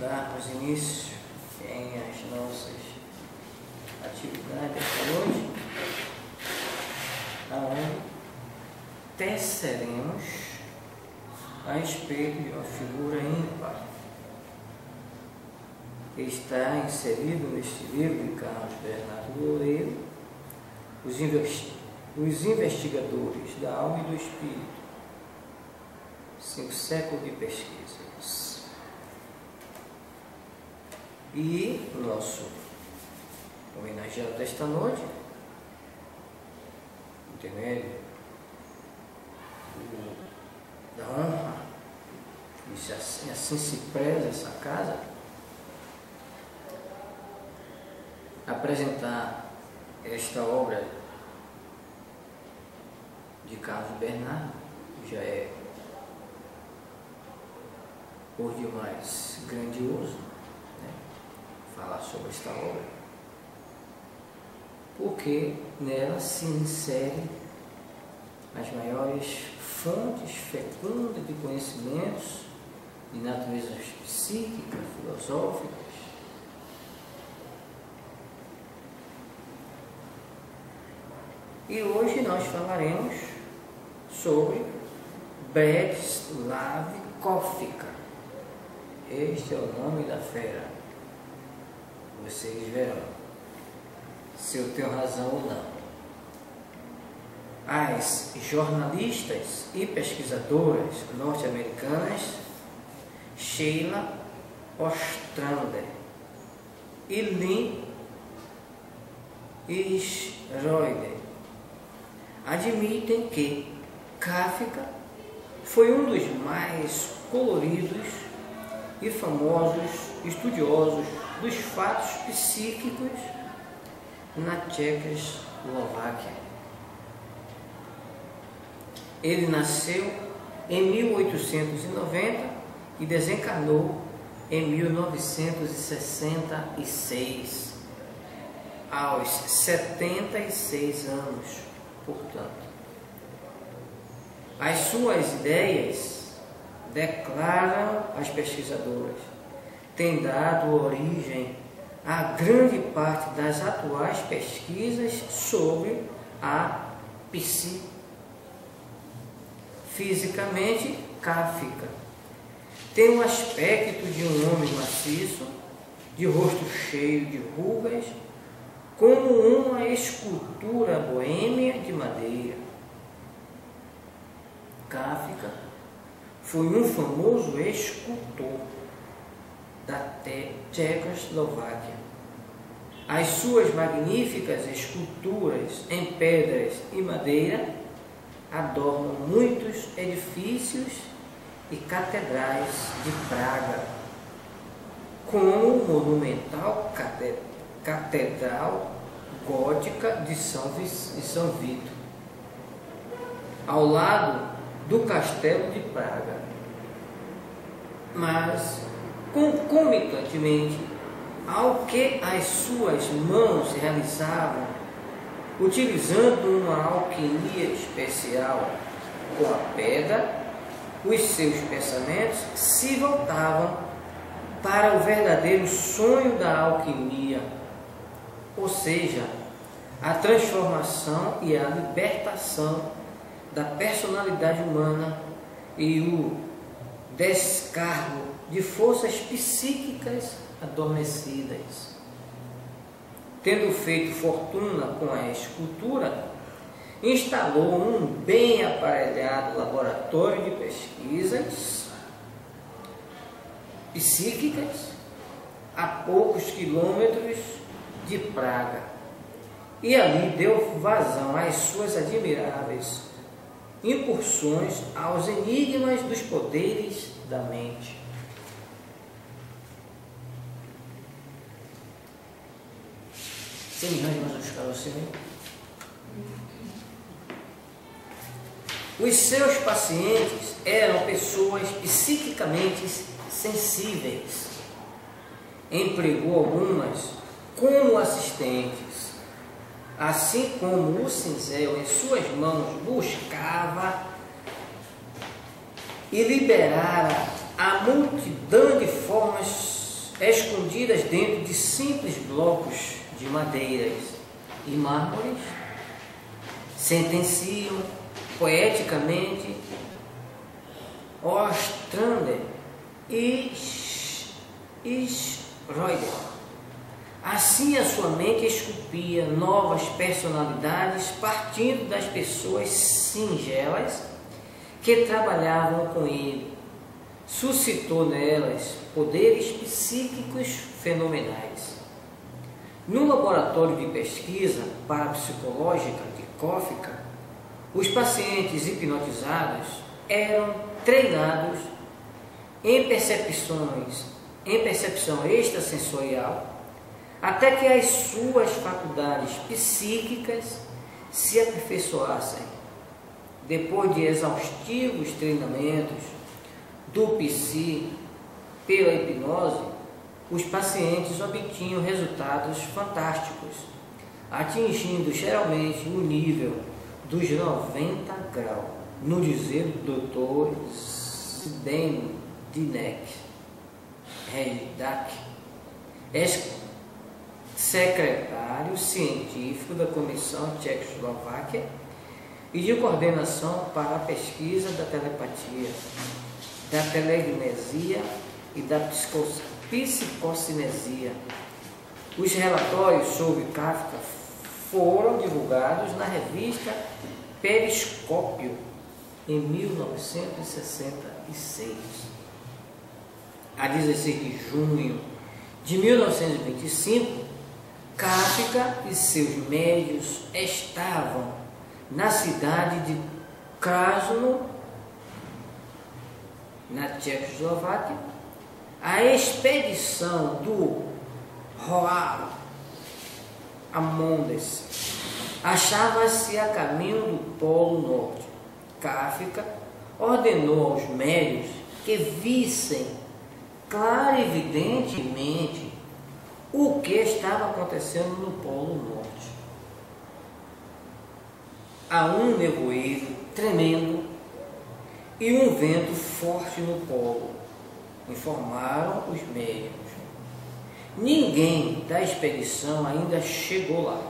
darmos início em as nossas atividades esta noite, aonde teceremos a respeito de uma figura ímpar que está inserido neste livro de Carlos Bernardo Loureiro, os investigadores da alma e do espírito, 5 séculos de pesquisas. E o nosso homenageado desta noite, intermédio da honra, e assim se preza essa casa, apresentar esta obra de Carlos Bernardo, que já é por demais grandioso, né, falar sobre esta obra, porque nela se insere as maiores fontes fecundas de conhecimentos de natureza psíquica, filosóficas. E hoje nós falaremos sobre Bretislav Kafka. Este é o nome da fera. Vocês verão se eu tenho razão ou não. As jornalistas e pesquisadoras norte-americanas Sheila Ostrander e Lynn Schroeder admitem que Kafka foi um dos mais coloridos e famosos estudiosos dos fatos psíquicos na Tchecoslováquia. Ele nasceu em 1890 e desencarnou em 1966, aos 76 anos, portanto. As suas ideias, declaram as pesquisadoras, têm dado origem a grande parte das atuais pesquisas sobre a psique. Fisicamente, Kafka tem um aspecto de um homem maciço, de rosto cheio de rugas, como uma escultura boêmia de madeira. Kafka foi um famoso escultor da Tchecoslováquia. As suas magníficas esculturas em pedras e madeira adornam muitos edifícios e catedrais de Praga, como o monumental Catedral Gótica de São Vito, ao lado do Castelo de Praga. Mas, concomitantemente ao que as suas mãos realizavam, utilizando uma alquimia especial com a pedra, os seus pensamentos se voltavam para o verdadeiro sonho da alquimia, ou seja, a transformação e a libertação da personalidade humana e o descargo de forças psíquicas adormecidas. Tendo feito fortuna com a escultura, instalou um bem aparelhado laboratório de pesquisas psíquicas a poucos quilômetros de Praga, e ali deu vazão às suas admiráveis incursões aos enigmas dos poderes da mente. Você me arranja mais uns carocinhos? Os seus pacientes eram pessoas psiquicamente sensíveis. Empregou algumas como assistentes, assim como o cinzel em suas mãos buscava e liberara a multidão de formas esculpidas dentro de simples blocos de madeiras e mármores, sentenciam poeticamente Ostrander e Schroeder. Assim a sua mente esculpia novas personalidades partindo das pessoas singelas que trabalhavam com ele. Suscitou nelas poderes psíquicos fenomenais. No laboratório de pesquisa parapsicológica de Kafka, os pacientes hipnotizados eram treinados em percepção extrasensorial até que as suas faculdades psíquicas se aperfeiçoassem. Depois de exaustivos treinamentos do psi pela hipnose, os pacientes obtinham resultados fantásticos, atingindo geralmente o nível dos 90 graus, no dizer do Dr. Zdenek Redak, secretário científico da Comissão Tchecoslováquia e de coordenação para a pesquisa da telepatia, da telegnesia e da psicocinesia. Os relatórios sobre Kafka foram divulgados na revista Periscópio em 1966. A 16 de junho de 1925, Kafka e seus médios estavam na cidade de Krasno, na Tchecoslováquia. A expedição do Roald Amundsen achava-se a caminho do Polo Norte. Kafka ordenou aos médios que vissem clarividentemente o que estava acontecendo no Polo Norte. Há um nevoeiro tremendo e um vento forte no polo, informaram os médicos. Ninguém da expedição ainda chegou lá.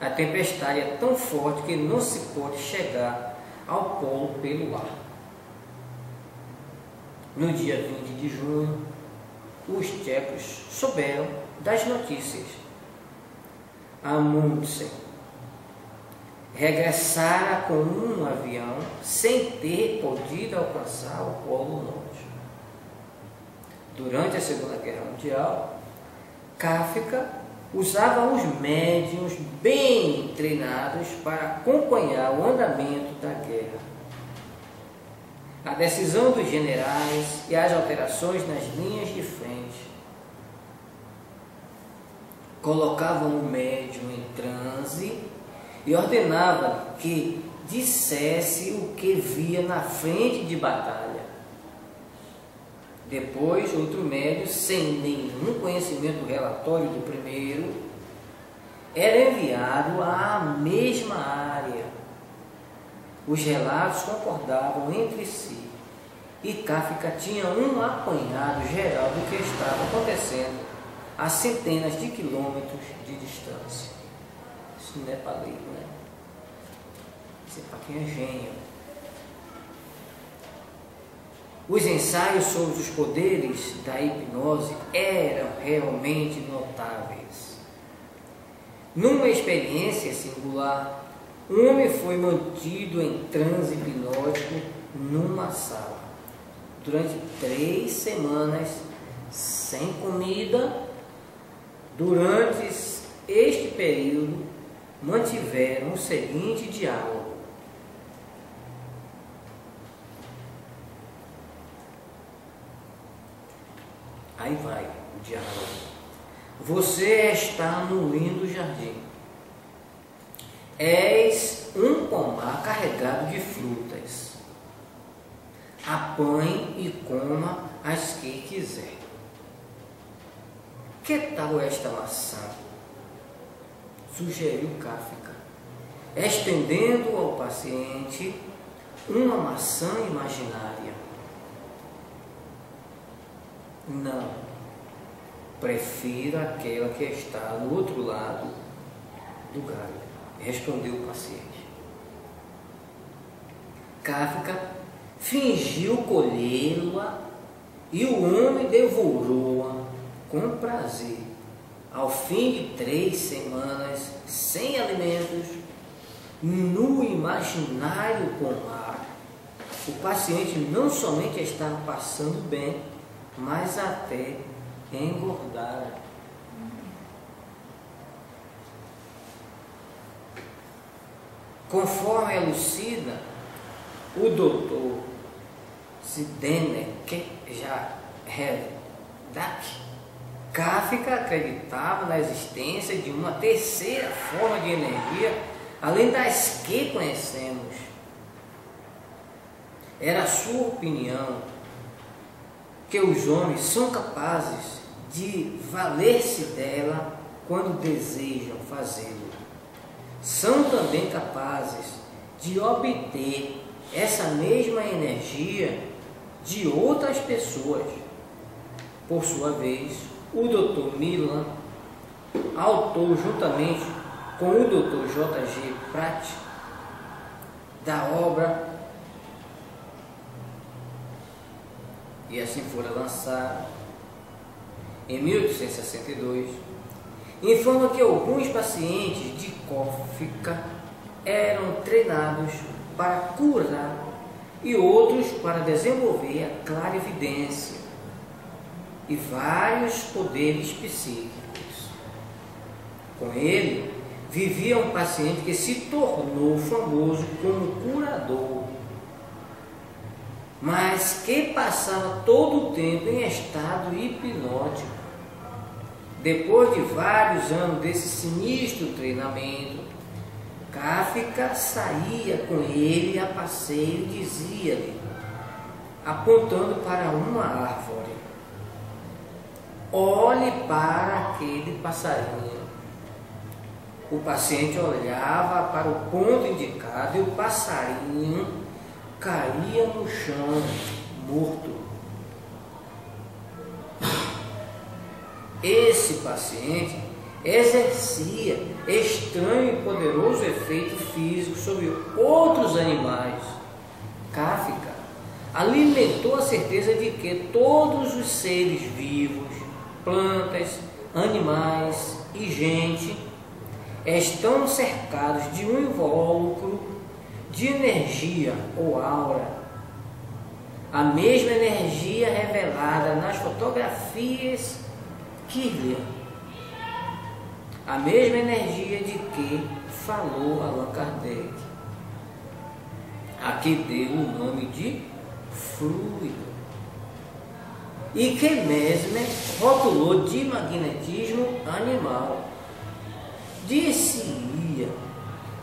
A tempestade é tão forte que não se pode chegar ao polo pelo ar. No dia 20 de junho, os tchecos souberam das notícias. Amundsen regressara com um avião sem ter podido alcançar o Polo Norte. Durante a Segunda Guerra Mundial, Kafka usava os médiuns bem treinados para acompanhar o andamento da guerra. A decisão dos generais e as alterações nas linhas de frente colocavam o médium em transe e ordenava que dissesse o que via na frente de batalha. Depois, outro médium, sem nenhum conhecimento do relatório do primeiro, era enviado à mesma área. Os relatos concordavam entre si e Kafka tinha um apanhado geral do que estava acontecendo a centenas de quilômetros de distância. Isso não é para ler, né? Isso é para quem é gênio. Os ensaios sobre os poderes da hipnose eram realmente notáveis. Numa experiência singular, um homem foi mantido em transe hipnótico numa sala durante 3 semanas sem comida. Durante este período, mantiveram o seguinte diálogo: aí vai o diálogo. Você está num lindo jardim. És um pomar carregado de frutas. Apanhe e coma as que quiser. Que tal esta maçã? Sugeriu Kafka, estendendo ao paciente uma maçã imaginária. Não, Prefiro aquela que está no outro lado do galho, respondeu o paciente. Kafka fingiu colhê-la e o homem devorou-a com prazer. Ao fim de 3 semanas sem alimentos, no imaginário pomar, o paciente não somente estava passando bem, mas até engordara. Conforme elucida o doutor Zdenek Redak, Kafka acreditava na existência de uma terceira forma de energia, além das que conhecemos. Era sua opinião que os homens são capazes de valer-se dela quando desejam fazê-lo. São também capazes de obter essa mesma energia de outras pessoas. Por sua vez, o Dr. Milan, autor juntamente com o Dr. J.G. Pratt da obra E Assim Fora lançada em 1862, informa que alguns pacientes de Kafka eram treinados para curar e outros para desenvolver a clarividência e vários poderes psíquicos. Com ele, vivia um paciente que se tornou famoso como curador, mas que passava todo o tempo em estado hipnótico. Depois de vários anos desse sinistro treinamento, Kafka saía com ele a passeio e dizia-lhe, apontando para uma árvore: olhe para aquele passarinho. O paciente olhava para o ponto indicado e o passarinho caía no chão, morto. Esse paciente exercia estranho e poderoso efeito físico sobre outros animais. Kafka alimentou a certeza de que todos os seres vivos, plantas, animais e gente estão cercados de um invólucro de energia ou aura, a mesma energia revelada nas fotografias Kirlian, a mesma energia de que falou Allan Kardec, a que deu o nome de fluido, e que Mesmer rotulou de magnetismo animal. Disse-ia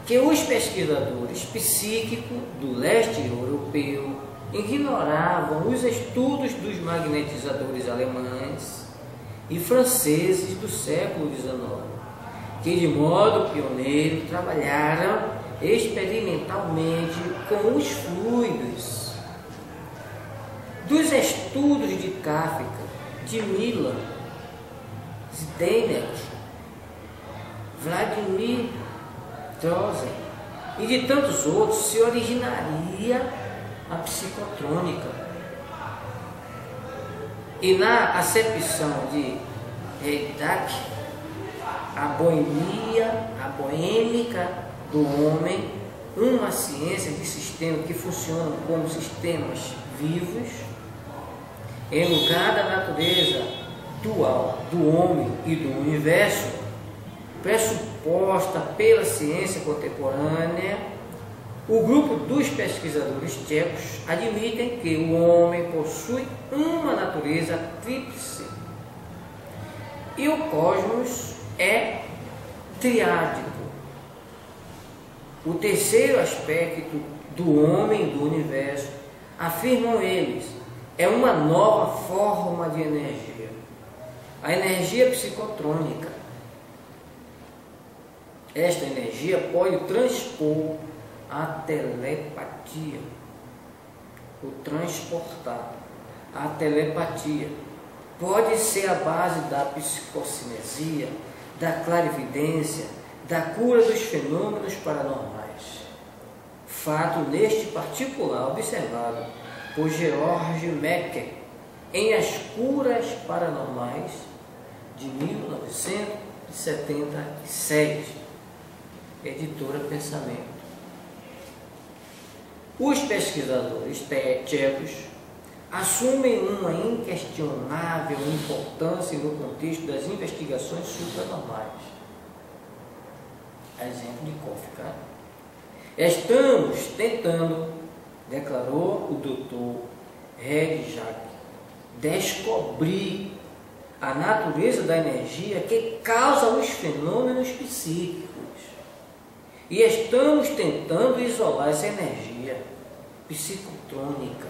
que os pesquisadores psíquicos do leste europeu ignoravam os estudos dos magnetizadores alemães e franceses do século XIX, que de modo pioneiro trabalharam experimentalmente com os fluidos. Dos estudos de Kafka, de Milan, Zdenek, Vladimir Trozen e de tantos outros se originaria a psicotrônica. E na acepção de Redak, a boêmica do homem, uma ciência de sistemas que funcionam como sistemas vivos, em lugar da natureza dual do homem e do universo, pressuposta pela ciência contemporânea, o grupo dos pesquisadores tchecos admitem que o homem possui uma natureza tríplice e o cosmos é triádico. O terceiro aspecto do homem e do universo, afirmam eles, é uma nova forma de energia, a energia psicotrônica. Esta energia pode transpor a telepatia, o transportar a telepatia, pode ser a base da psicocinesia, da clarividência, da cura dos fenômenos paranormais. Fato neste particular observado por George Mecker em As Curas Paranormais de 1976, editora Pensamento. Os pesquisadores tchecos assumem uma inquestionável importância no contexto das investigações supranormais. Exemplo de Kafka. Estamos tentando, declarou o Dr. Red Jack, descobrir a natureza da energia que causa os fenômenos psíquicos. E estamos tentando isolar essa energia psicotrônica.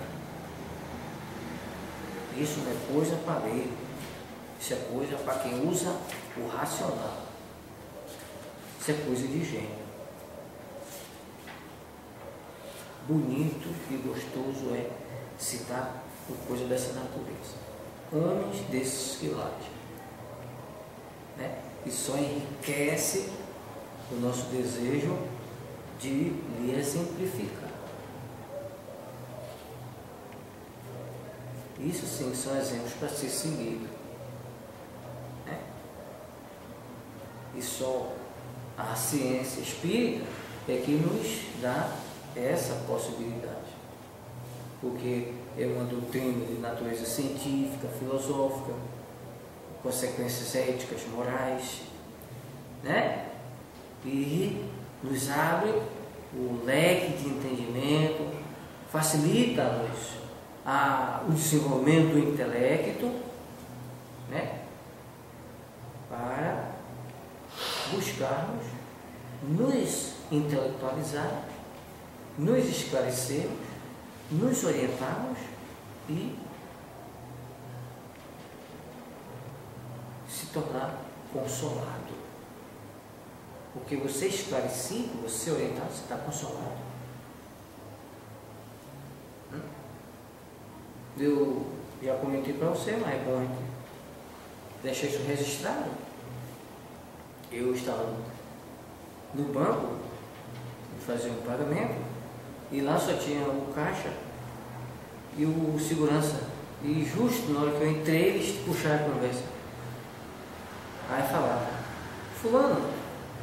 Isso não é coisa para ler, isso é coisa para quem usa o racional. Isso é coisa de gênio. Bonito e gostoso é citar por coisa dessa natureza. Homens desses quilates, né? E só enriquece o nosso desejo de lhe exemplificar. Isso sim são exemplos para ser seguido, né? E só a ciência espírita é que nos dá essa possibilidade, porque é uma doutrina de natureza científica, filosófica, consequências éticas, morais, né? E nos abre o leque de entendimento, facilita-nos o desenvolvimento do intelecto, né? Para buscarmos nos intelectualizar, nos esclarecermos, nos orientarmos e se tornar consolado. Porque você esclarecido, você orientado, você está consolado. Eu já comentei para você, mas é bom deixar isso registrado. Eu estava no banco, fazia um pagamento, e lá só tinha o caixa e o segurança. E justo na hora que eu entrei, eles puxaram a conversa. Aí falava: fulano,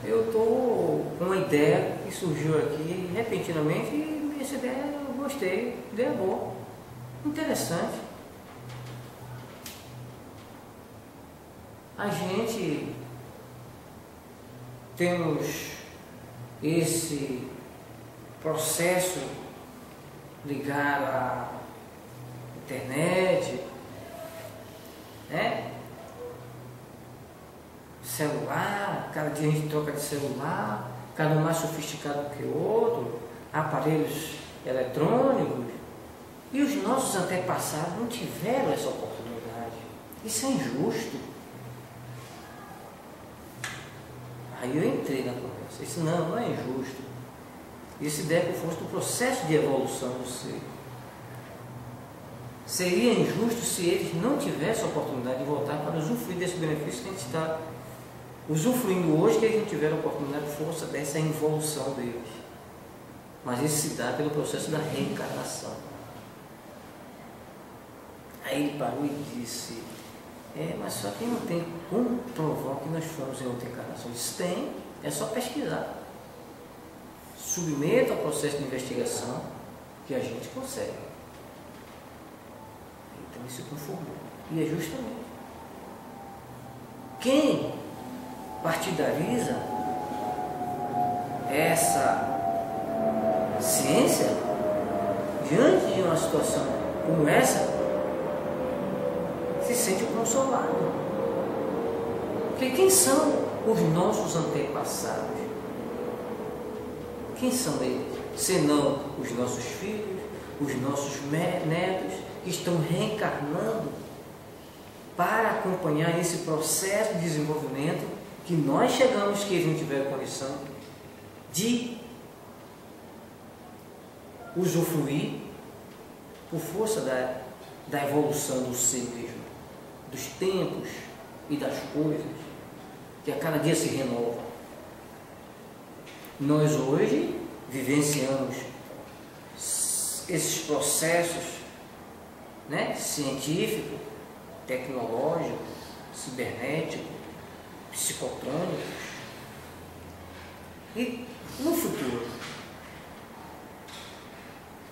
eu estou com uma ideia que surgiu aqui repentinamente e essa ideia eu gostei, ideia boa, interessante. A gente temos esse processo ligado à internet, né? Celular, cada dia a gente troca de celular, cada um mais sofisticado que o outro, aparelhos eletrônicos, e os nossos antepassados não tiveram essa oportunidade. Isso é injusto. Aí eu entrei na conversa, disse: não é injusto. Isso deve fosse do processo de evolução do ser. Seria injusto se eles não tivessem a oportunidade de voltar para usufruir desse benefício que a gente está usufruindo hoje, que eles não tiveram a oportunidade de força dessa evolução deles. Mas isso se dá pelo processo da reencarnação. Aí ele parou e disse: mas só que não tem como provar que nós fomos em outra encarnação. Isso tem, é só pesquisar. Submeta ao processo de investigação que a gente consegue. Então ele se conformou. E é justamente quem partidariza essa ciência diante de uma situação como essa se sente consolado. Porque quem são os nossos antepassados? Quem são eles? Senão os nossos filhos, os nossos netos, que estão reencarnando para acompanhar esse processo de desenvolvimento que nós chegamos, que eles não tiveram condição de usufruir por força da evolução do ser mesmo. dos tempos e das coisas, que a cada dia se renova. Nós hoje vivenciamos esses processos, né, científicos, tecnológicos, cibernéticos, psicotrônicos. E no futuro?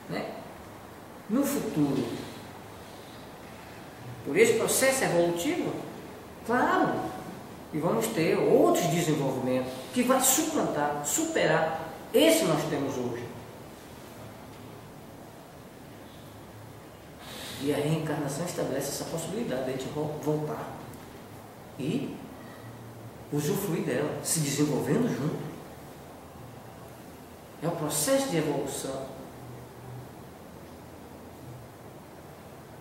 Né? No futuro, por esse processo evolutivo, claro, e vamos ter outros desenvolvimentos que vai suplantar, superar esse que nós temos hoje. E a reencarnação estabelece essa possibilidade de a gente voltar e usufruir dela, se desenvolvendo junto. É o processo de evolução,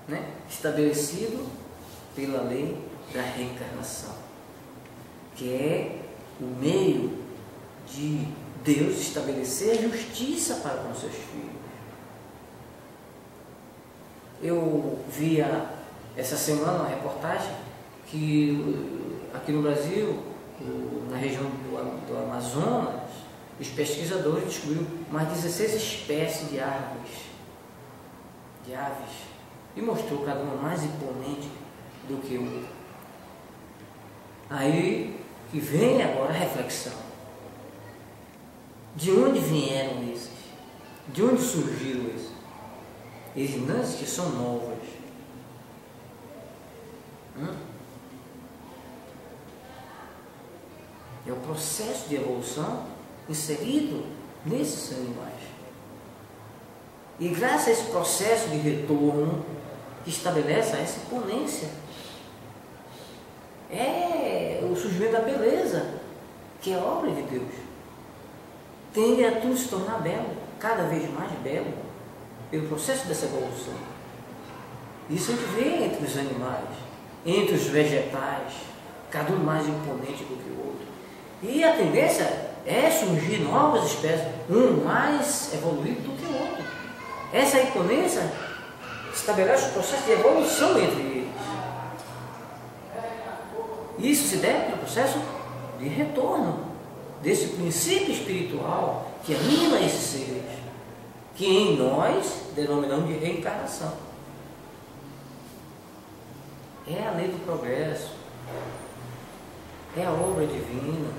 né, estabelecido pela lei da reencarnação, que é o meio de Deus estabelecer a justiça para com seus filhos. Eu via essa semana uma reportagem que aqui no Brasil, na região do Amazonas, os pesquisadores descobriram mais 16 espécies de aves, e mostrou cada uma mais imponente do que outra. Aí que vem agora a reflexão. De onde vieram esses? De onde surgiram esses? Existências que são novas. É o processo de evolução inserido nesses animais. E graças a esse processo de retorno que estabelece essa imponência, é o surgimento da beleza, que é obra de Deus. Tende a tudo se tornar belo, cada vez mais belo, pelo processo dessa evolução. Isso a gente vê entre os animais, entre os vegetais, cada um mais imponente do que o outro. E a tendência é surgir novas espécies, um mais evoluído do que o outro. Essa imponência estabelece o processo de evolução entre eles. Isso se deve ao processo de retorno desse princípio espiritual que anima esses seres, que em nós denominamos de reencarnação. É a lei do progresso, é a obra divina.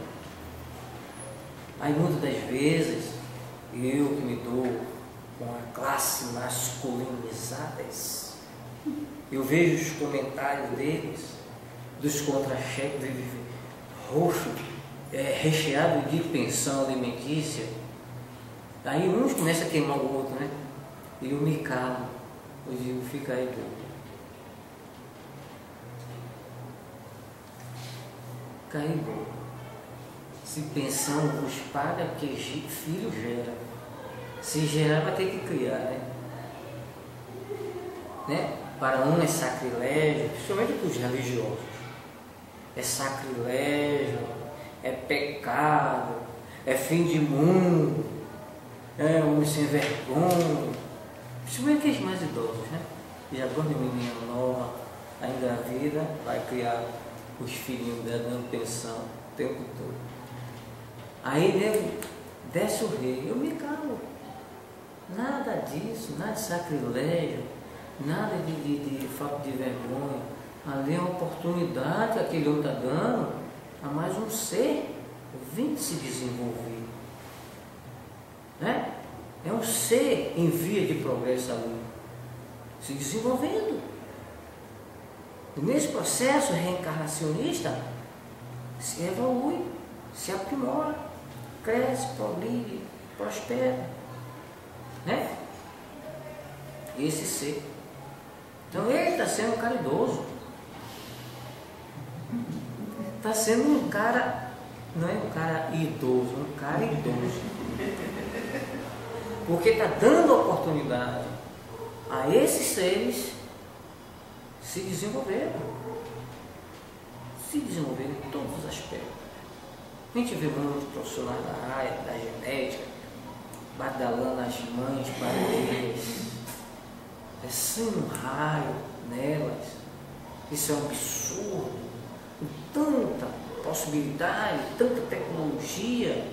Aí muitas das vezes, eu que me dou com a classe masculinizadas, eu vejo os comentários deles, dos contra-cheques, roxo, recheado de pensão alimentícia. Aí uns começam a queimar o outro, né? E eu me calo, eu digo, fica aí tudo. Caiu. Se pensão vos paga, porque filho gera. Se gerar, vai ter que criar, né? Para um é sacrilégio, principalmente para os religiosos. É sacrilégio, é pecado, é fim de mundo, é homem sem vergonha. Principalmente aqueles mais idosos, né? Já gosta de menina nova, ainda a vida, vai criar os filhinhos dela dando pensão o tempo todo. Aí nego desce o rei, eu me calo. Nada disso, nada de sacrilégio, nada de falta de vergonha. Ali é uma oportunidade que aquele homem está dando a mais um ser vir se desenvolver. Né? É um ser em via de progresso ali, se desenvolvendo. E nesse processo reencarnacionista se evolui, se aprimora, cresce, progride, prospera, né? Esse ser. Então ele está sendo caridoso, está sendo um cara, não é um cara idoso, um cara idoso, porque está dando oportunidade a esses seres se desenvolverem em todos os aspectos. A gente vê muitos profissionais da área da genética badalando as mães para eles, descendo um raio nelas, Isso é um absurdo. Com tanta possibilidade, tanta tecnologia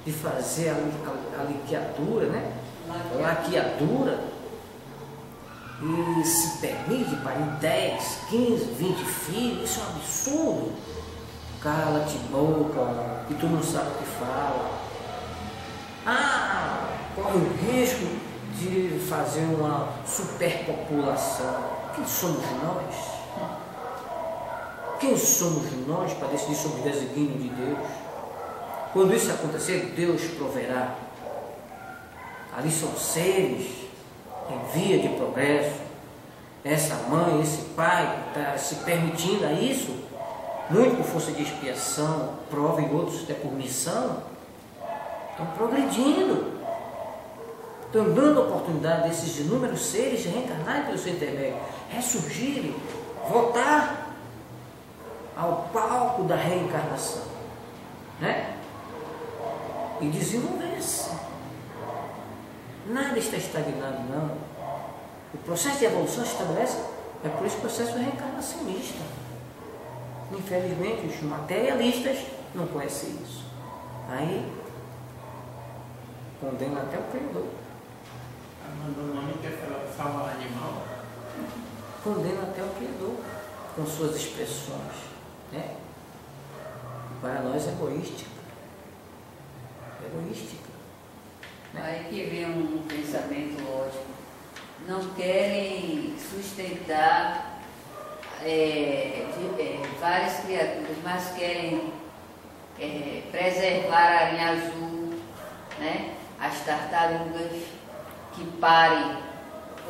de fazer a liqueadura, né? Laqueadura, e se permite parir 10, 15, 20 filhos, isso é um absurdo. Cala-te boca, e tu não sabe o que fala. Corre o risco de fazer uma superpopulação. Quem somos nós? Quem somos nós para decidir sobre o desígnio de Deus? Quando isso acontecer, Deus proverá. Ali são seres em via de progresso. Essa mãe, esse pai que está se permitindo a isso, muito por força de expiação, prova, e outros até por missão, estão progredindo. Estão dando oportunidade a esses inúmeros seres de reencarnarem pelo seu intermédio, ressurgirem, voltar ao palco da reencarnação, né? E desenvolver-se. Nada está estagnado, não. O processo de evolução se estabelece, é por esse processo reencarnacionista. Infelizmente, os materialistas não conhecem isso. Aí, condena até o Criador. Mas o nome quer falar animal? Condena até o Criador, com suas expressões, né? Para nós, egoística. Egoística. Aí que vem um pensamento lógico. Não querem sustentar várias criaturas, mas querem preservar a aranha azul, né? As tartarugas que parem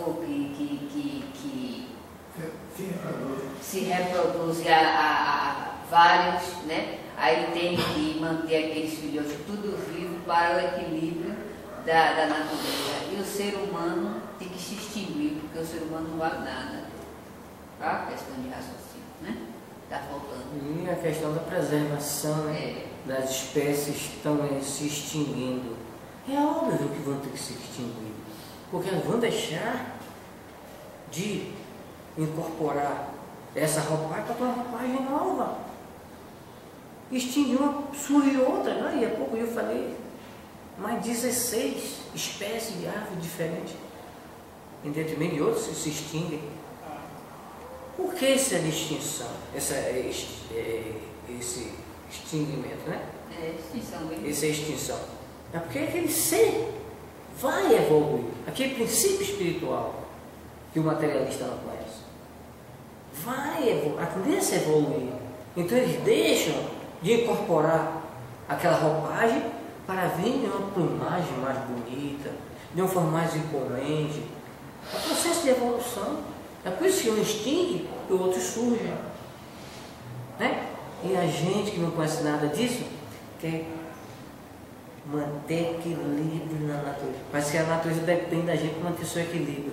ou que se reproduzem a vários, né? Aí tem que manter aqueles filhotes tudo vivo para o equilíbrio da natureza. E o ser humano tem que se extinguir, porque o ser humano não vale nada. A questão de raciocínio, né? Está faltando. E a questão da preservação, né? Das espécies estão se extinguindo. É óbvio que vão ter que se extinguir, porque elas vão deixar de incorporar essa roupagem para uma roupagem nova. Extinguir uma, surge outra, né? E há pouco eu falei, mais 16 espécies de árvores diferentes, em detrimento de outros se extinguem. Por que essa distinção, esse extinguimento, né? Extinção mesmo. Essa extinção. É porque aquele ser vai evoluir, aquele princípio espiritual que o materialista não conhece. Vai evoluir, a tendência é evoluir. Então eles deixam de incorporar aquela roupagem para vir de uma plumagem mais bonita, de uma forma mais imponente. É um processo de evolução. É por isso que um extingue e o outro surge. Né? E a gente que não conhece nada disso quer manter equilíbrio na natureza. Parece que a natureza depende da gente manter seu equilíbrio.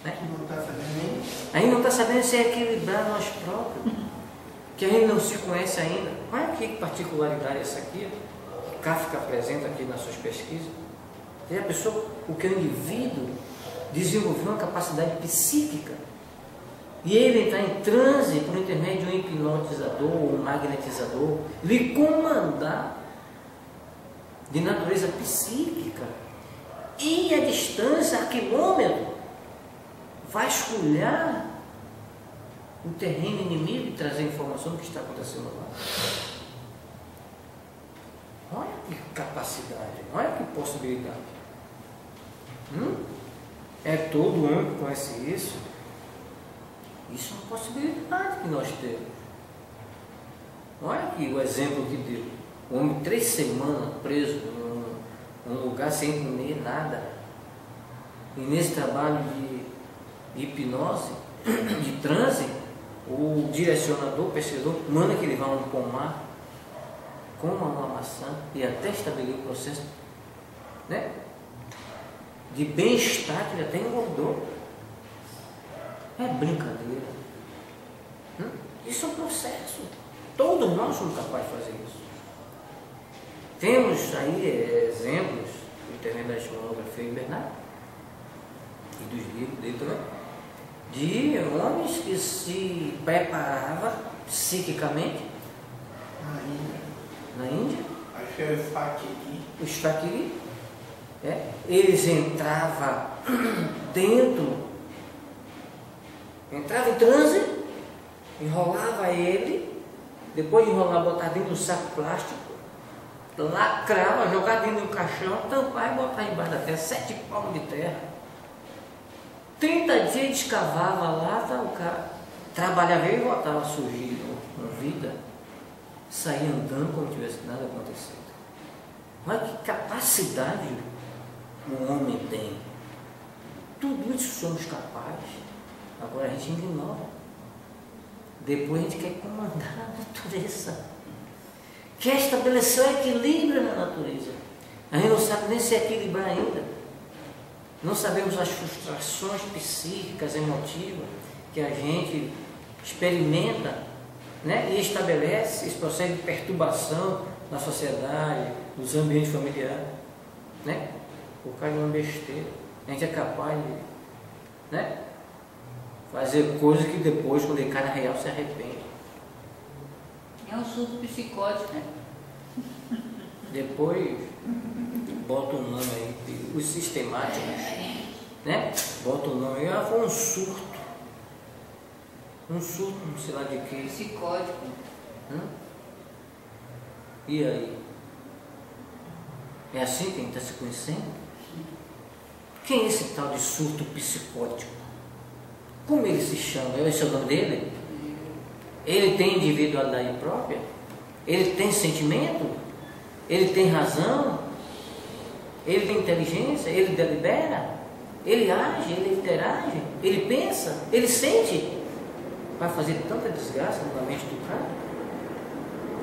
Né? Não está sabendo. Aí não está sabendo se equilibrar nós próprios. Que a gente não se conhece ainda. Olha que particularidade essa aqui, que Kafka apresenta aqui nas suas pesquisas. E a pessoa, o que o indivíduo desenvolveu uma capacidade psíquica e ele entrar em transe por intermédio de um hipnotizador ou um magnetizador, lhe comandar de natureza psíquica e a distância, a quilômetro, vasculhar o terreno inimigo e trazer informação do que está acontecendo lá. Olha que capacidade, olha que possibilidade. É todo homem que conhece isso? Isso é uma possibilidade que nós temos. Olha aqui o exemplo que deu. O homem 3 semanas preso num lugar sem comer nada. E nesse trabalho de hipnose, de transe, o direcionador, o perseguidor, manda que ele vá a um pomar, coma uma maçã e até estabelecer o processo, né, de bem-estar, que ele até engordou. É brincadeira. Isso é um processo. Todos nós somos capazes de fazer isso. Temos aí exemplos, no terreno da monografia em Bernardo, e dos livros dele também, de homens que se preparavam psiquicamente na Índia. Acho que é o Fakiri. Os Fakiri, eles entravam em transe, enrolava ele, depois de enrolar, botar dentro do saco plástico, lacrava, jogar dentro do caixão, tampar e botar embaixo da terra, 7 palmos de terra. 30 dias escavava lá, tá, o cara trabalhava e voltava a surgir com vida, saía andando como se tivesse nada acontecido. Olha que capacidade o homem tem. Tudo isso somos capazes. Agora a gente ignora. Depois a gente quer comandar a natureza. Quer estabelecer o equilíbrio na natureza. A gente não sabe nem se equilibrar ainda. Não sabemos as frustrações psíquicas, emotivas que a gente experimenta, né? E estabelece esse processo de perturbação na sociedade, nos ambientes familiares, né? Por causa de uma besteira. A gente é capaz de, né, fazer coisas que depois, quando ele cai na real, se arrepende. É um surto psicótico, né? Depois bota um nome aí, os sistemáticos, né? Bota um nome aí, foi um surto. Um surto, não sei lá de quê. Psicótico. E aí? É assim que a gente está se conhecendo? Quem é esse tal de surto psicótico? Como ele se chama? Esse é o nome dele? Ele tem individualidade própria? Ele tem sentimento? Ele tem razão? Ele tem inteligência? Ele delibera? Ele age? Ele interage? Ele pensa? Ele sente? Vai fazer tanta desgraça na mente do cara?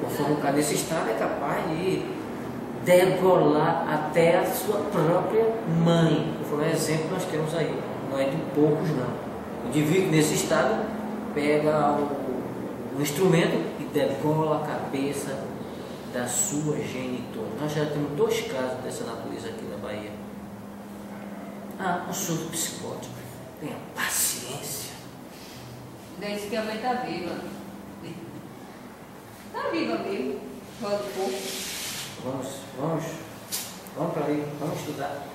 Conforme o cara desse estado é capaz de degolar até a sua própria mãe. Foi um exemplo que nós temos aí. Não é de poucos, não. O indivíduo nesse estado pega o instrumento e degola a cabeça da sua genitora. Nós já temos 2 casos dessa natureza aqui na Bahia. Um surto psicótico. Tenha paciência. Daí diz que a mãe está viva. Está viva mesmo. Roda um pouco. Vamos para ali, vamos estudar.